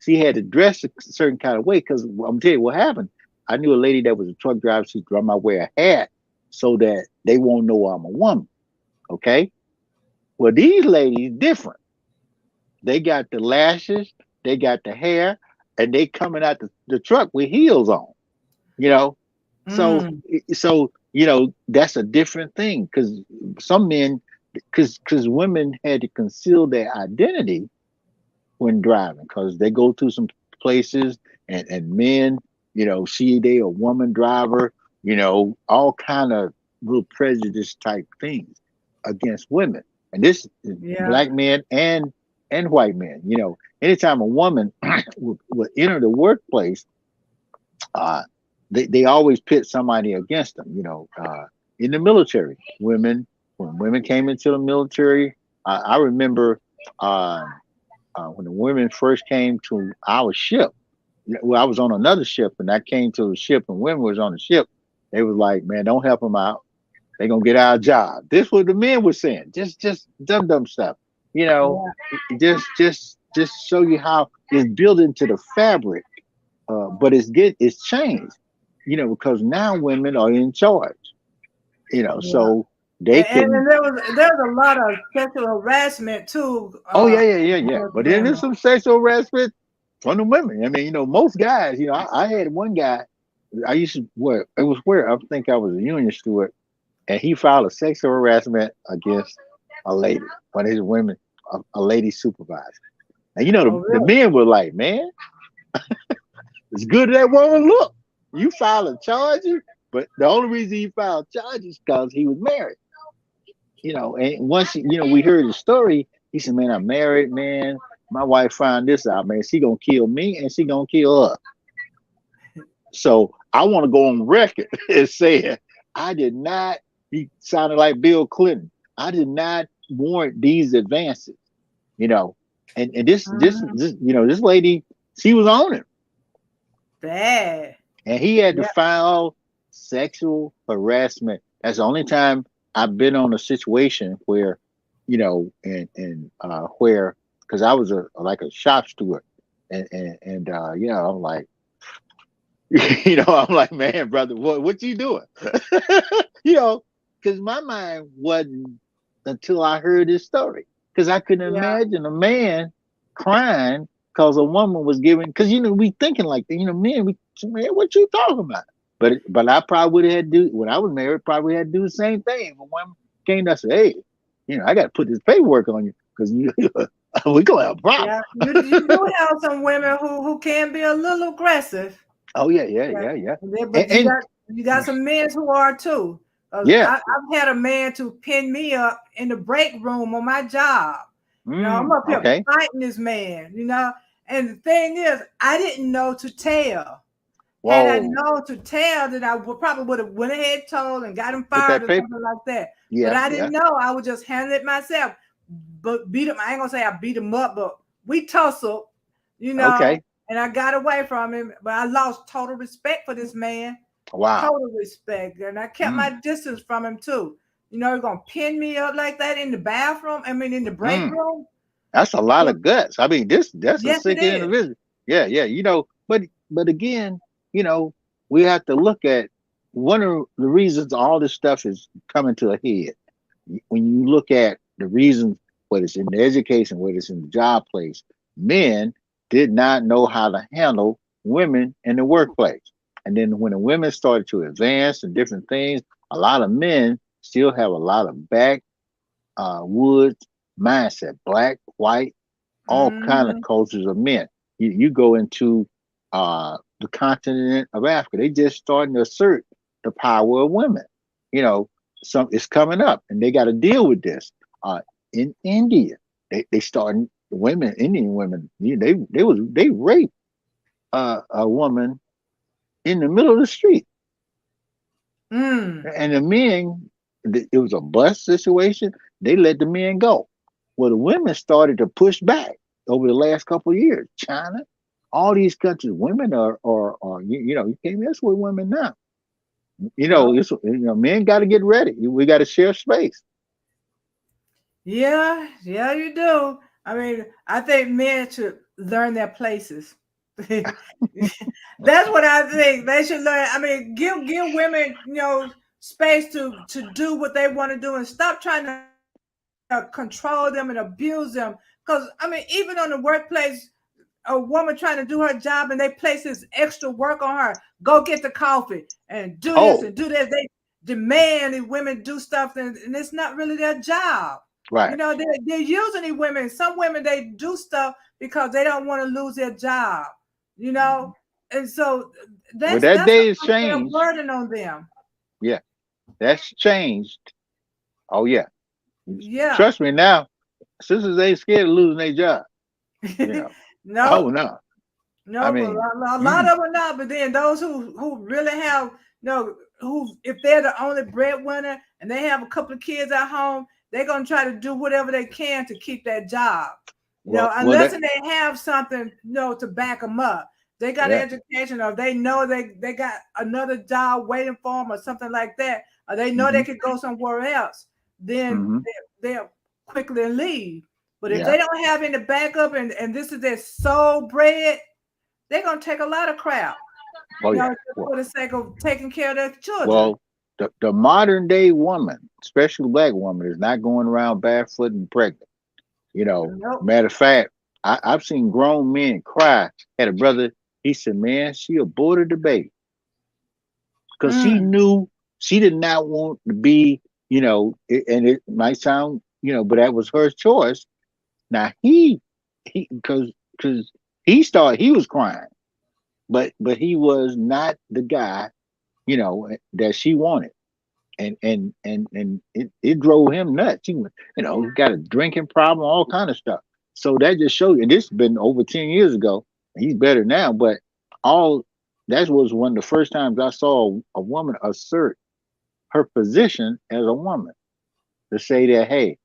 she had to dress a certain kind of way. Because I'm telling you what happened. I knew a lady that was a truck driver. She told me I wear a hat so that they won't know I'm a woman. Okay. Well, these ladies different. They got the lashes, they got the hair, and they coming out the truck with heels on. You know, so Mm, that's a different thing because some men, because women had to conceal their identity when driving because they go to some places and men, see they a woman driver, all kind of little prejudice type things against women. And this is yeah. black men and white men. Anytime a woman would enter the workplace, uh, they always pit somebody against them. In the military, when women came into the military, I remember uh, when the women first came to our ship. Well, I was on another ship, and I came to the ship, and women was on the ship. They was like, "Man, don't help them out. They gonna get our job." This what the men were saying. Just dumb stuff. You know, Yeah. just show you how it's built into the fabric. But it's changed. Because now women are in charge. Yeah. So they And can. there was a lot of sexual harassment too Oh yeah. against But then women. there's some sexual harassment from the women. I mean, most guys. I had one guy. I used to work. It was where I think I was a union steward, and he filed a sexual harassment against a lady, one of his women, a lady supervisor. And Oh, the really? men were like, man, it's good that woman look. You filing charges, but the only reason he filed charges because he was married. And once we heard the story, he said, "Man, I'm married, man. My wife found this out, man. She gonna kill me and she gonna kill her." So I want to go on record and say I did not. He sounded like Bill Clinton. I did not warrant these advances. You know, and Mhm. this lady, she was on him, Bad. and he had to Yeah. file sexual harassment. That's the only time I've been on a situation where, and where because I was like a shop steward, and I'm like, I'm like, man, brother, what you doing? you know, because my mind wasn't until I heard this story. Because I couldn't Yeah. imagine a man crying because a woman was giving. Because we thinking like that. Men, man, what you talking about? But I probably would have had to do when I was married. Probably had to do the same thing. If a woman came to say, hey, I got to put this paperwork on you because we gonna have a problem. Yeah. You do have some women who can be a little aggressive. Oh yeah, Yeah. yeah. But And you got some men who are too. yeah. I've had a man to pin me up in the break room on my job. I'm up here Okay. fighting this man. And the thing is, I didn't know to tell. Had I Whoa. known to tell, then probably would have went ahead, told, and got him Put fired that or paper. something like that. But Yeah, I yeah. didn't know. I would just handle it myself. But beat him. I ain't gonna say I beat him up, but we tussled, you know, Okay. and I got away from him. But I lost total respect for this man. Wow. Total respect. And I kept Mm, my distance from him too. You're gonna pin me up like that in the bathroom, in the break mm. room. That's a lot of guts. I mean, that's a Yes, it sick is. individual. Yeah, yeah. But again, you know, we have to look at one of the reasons all this stuff is coming to a head. When you look at the reasons, whether it's in the education, whether it's in the job place, men did not know how to handle women in the workplace. And then when the women started to advance and different things, a lot of men still have a lot of woods mindset, black, white, all kind of Hmm. cultures of men. You go into the continent of Africa. They just starting to assert the power of women. You know, some it's coming up, and they got to deal with this. In India, they starting women, Indian women. They raped a woman in the middle of the street, Mm. and the men. It was a bus situation. They let the men go. Well, the women started to push back over the last couple of years. China, all these countries, women are you can't mess with women now. No. Men got to get ready. We got to share space. Yeah, yeah, you do. I mean, I think men should learn their places. That's what I think. They should learn. I mean, give women, space to do what they want to do and stop trying to control them and abuse them. Because I mean, even on the workplace, a woman trying to do her job and they place this extra work on her. Go get the coffee and do this and do Oh, this. They demand these women do stuff and it's not really their job. right. They're using these women. Some women they do stuff because they don't want to lose their job. You know, and so Well, that's that that's day has an unfair changed. burden on them. Yeah, that's changed. Oh yeah, Yeah. trust me now. Sisters ain't scared of losing their job. You know. Oh No, no. I no, but mean, a lot mm, of them not. But then those who really have, who if they're the only breadwinner and they have a couple of kids at home, they're gonna try to do whatever they can to keep that job. well, Unless that they have something, to back them up. They got an yeah. education, or they know they got another job waiting for them, or something like that, or they know Hmm. they could go somewhere else. Then Hmm. they'll quickly leave. But if Yeah. they don't have any backup and this is their sole bread, they're gonna take a lot of crap, Oh yeah. just for the sake of taking care of their children. Well, the modern day woman, especially black woman, is not going around barefoot and pregnant. Nope. Matter of fact, I've seen grown men cry. Had a brother, he said, man, she aborted the baby because she Mm. knew she did not want to be, and it might sound, but that was her choice. Now because he was crying, but he was not the guy, that she wanted. And it drove him nuts. He got a drinking problem, all kind of stuff. So that just shows you. And this has been over 10 years ago. He's better now, but all that was one of the first times I saw a woman assert her position as a woman to say that, hey,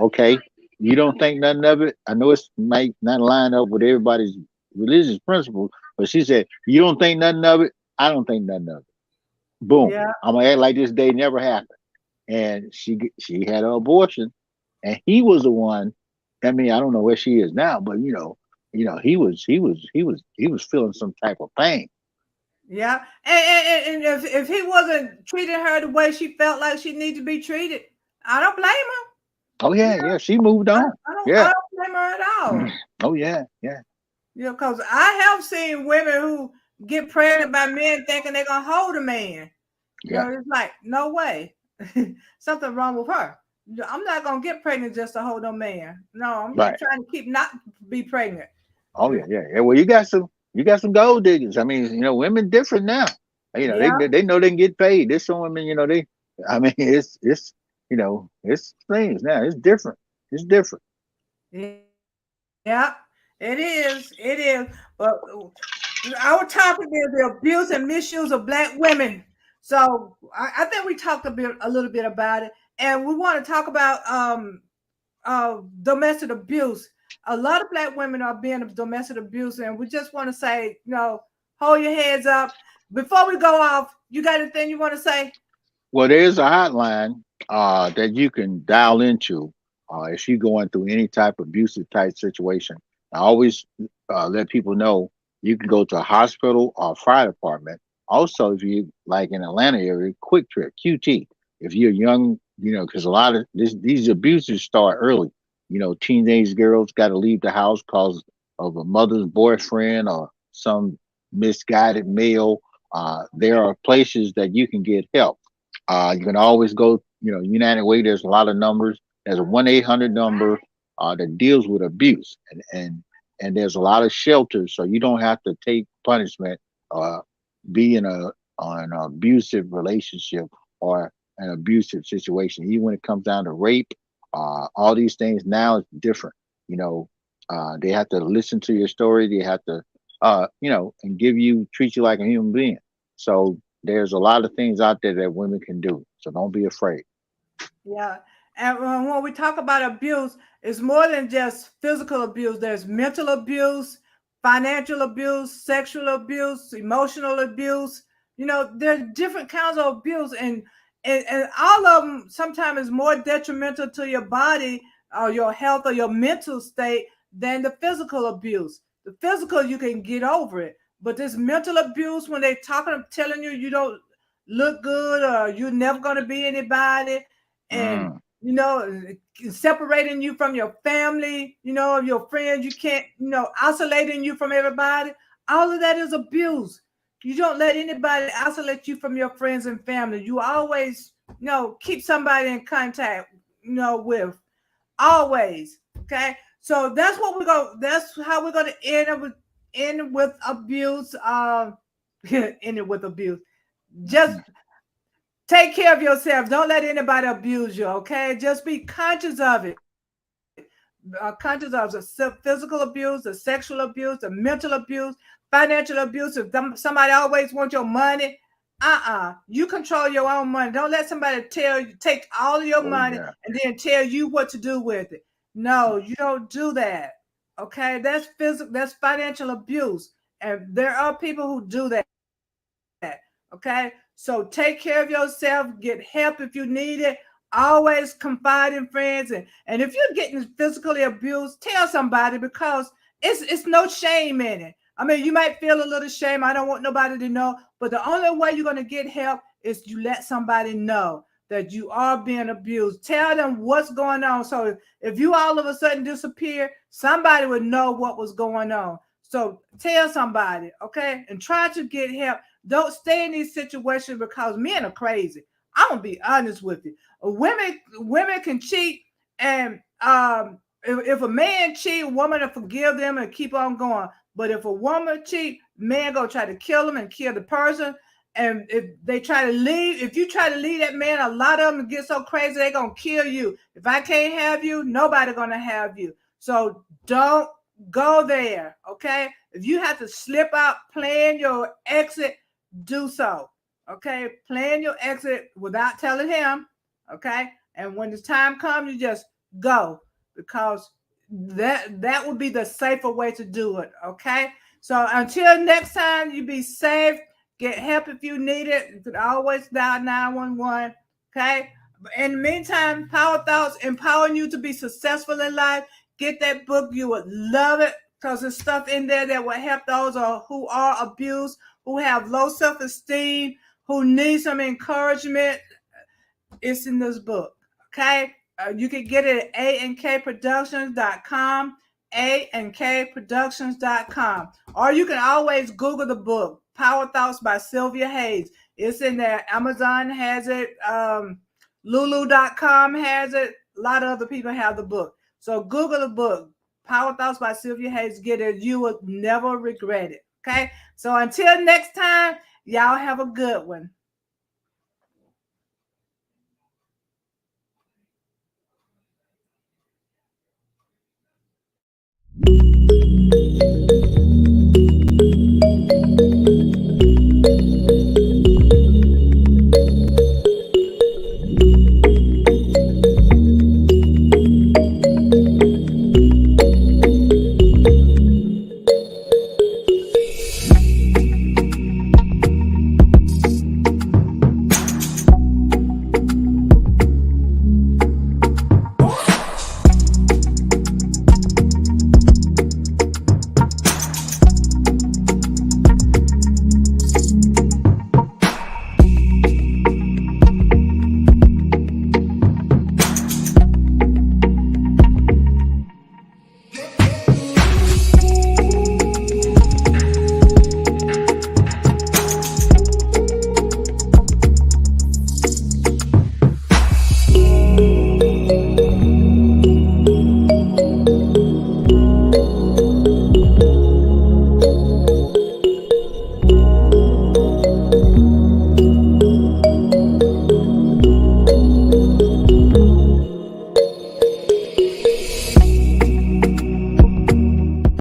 okay, you don't think nothing of it. I know it might not line up with everybody's religious principles, but she said, you don't think nothing of it. I don't think nothing of it. Boom. Yeah. I'm gonna act like this day never happened. And she had an abortion, and he was the one. I mean, I don't know where she is now, but he was feeling some type of pain. Yeah. And if he wasn't treating her the way she felt like she needed to be treated, I don't blame her. Oh You yeah, know, yeah. She moved I, on. I don't I Yeah. don't blame her at all. Oh yeah, yeah, Because I have seen women who get pregnant by men thinking they're gonna hold a man. yeah. It's like, no way. Something wrong with her. I'm not gonna get pregnant just to hold no man. No, I'm Right. trying to keep not be pregnant. Oh yeah, yeah, yeah. Well, you got some gold diggers. I mean, women different now. Yeah, They know they can get paid. There's some women, they. I mean, it's things now. It's different. It's different. yeah, it is. It is. But our topic is the abuse and misuse of black women. So I think we talked a little bit about it, and we want to talk about domestic abuse. A lot of black women are being domestic abuse, and we just want to say, hold your heads up. Before we go off, you got anything you want to say? Well, there's a hotline that you can dial into if you're going through any type of abusive type situation. I always let people know you can go to a hospital or fire department. Also, if you like in Atlanta area, Quick Trip QT. If you're young, because a lot of these abuses start early. Teenage girls got to leave the house because of a mother's boyfriend or some misguided male. There are places that you can get help. You can always go, United Way. There's a lot of numbers. There's a 1-800 number that deals with abuse, and there's a lot of shelters, so you don't have to take punishment or be in an abusive relationship or an abusive situation. Even when it comes down to rape, all these things now is different. You know, they have to listen to your story. They have to, and treat you like a human being. So there's a lot of things out there that women can do. So don't be afraid. Yeah. And when we talk about abuse, it's more than just physical abuse. There's mental abuse, financial abuse, sexual abuse, emotional abuse. There's different kinds of abuse, and all of them sometimes is more detrimental to your body or your health or your mental state than the physical abuse. The physical, you can get over it. But this mental abuse, when they talking, telling you don't look good or you're never going to be anybody, and Mm, separating you from your family, your friends, you can't, isolating you from everybody. All of that is abuse. You don't let anybody isolate you from your friends and family. You always, keep somebody in contact, with, always. Okay. So that's what we're going, that's how we're going to end with abuse. End it with abuse. Just mhm, take care of yourself. Don't let anybody abuse you. Okay, just be conscious of it. Conscious of the physical abuse, the sexual abuse, the mental abuse, financial abuse. If somebody always wants your money, you control your own money. Don't let somebody tell you take all of your oh money yeah. and then tell you what to do with it. No, you don't do that. Okay, that's physical. That's financial abuse, and there are people who do that. Okay, so take care of yourself. Get help if you need it. Always confide in friends, and if you're getting physically abused, tell somebody, because it's no shame in it. I mean, you might feel a little shame. I don't want nobody to know, but the only way you're gonna get help is you let somebody know that you are being abused. Tell them what's going on. So if you all of a sudden disappear, somebody would know what was going on. So tell somebody, okay, and try to get help. Don't stay in these situations because men are crazy. I'm gonna be honest with you. Women can cheat, and if a man cheat, a woman will forgive them and keep on going. But if a woman cheat, man gonna try to kill him and kill the person. And if they try to leave, if you try to leave that man, a lot of them get so crazy they gonna kill you. If I can't have you, nobody gonna have you. So don't go there, okay? If you have to slip out, plan your exit, do so. Okay, plan your exit without telling him. Okay, and when the time comes, you just go, because that would be the safer way to do it. Okay, so until next time, you be safe. Get help if you need it. You can always dial 911. Okay. In the meantime, Power Thoughts empowering you to be successful in life. Get that book. You would love it, because there's stuff in there that will help those who are abused, who have low self-esteem, who need some encouragement. It's in this book. Okay. You can get it at ankproductions.com, ankproductions.com. Or you can always Google the book, Power Thoughts by Sylvia Hayes. It's in there. Amazon has it. Lulu.com has it. A lot of other people have the book. So Google the book, Power Thoughts by Sylvia Hayes. Get it. You will never regret it. Okay. So until next time, y'all have a good one.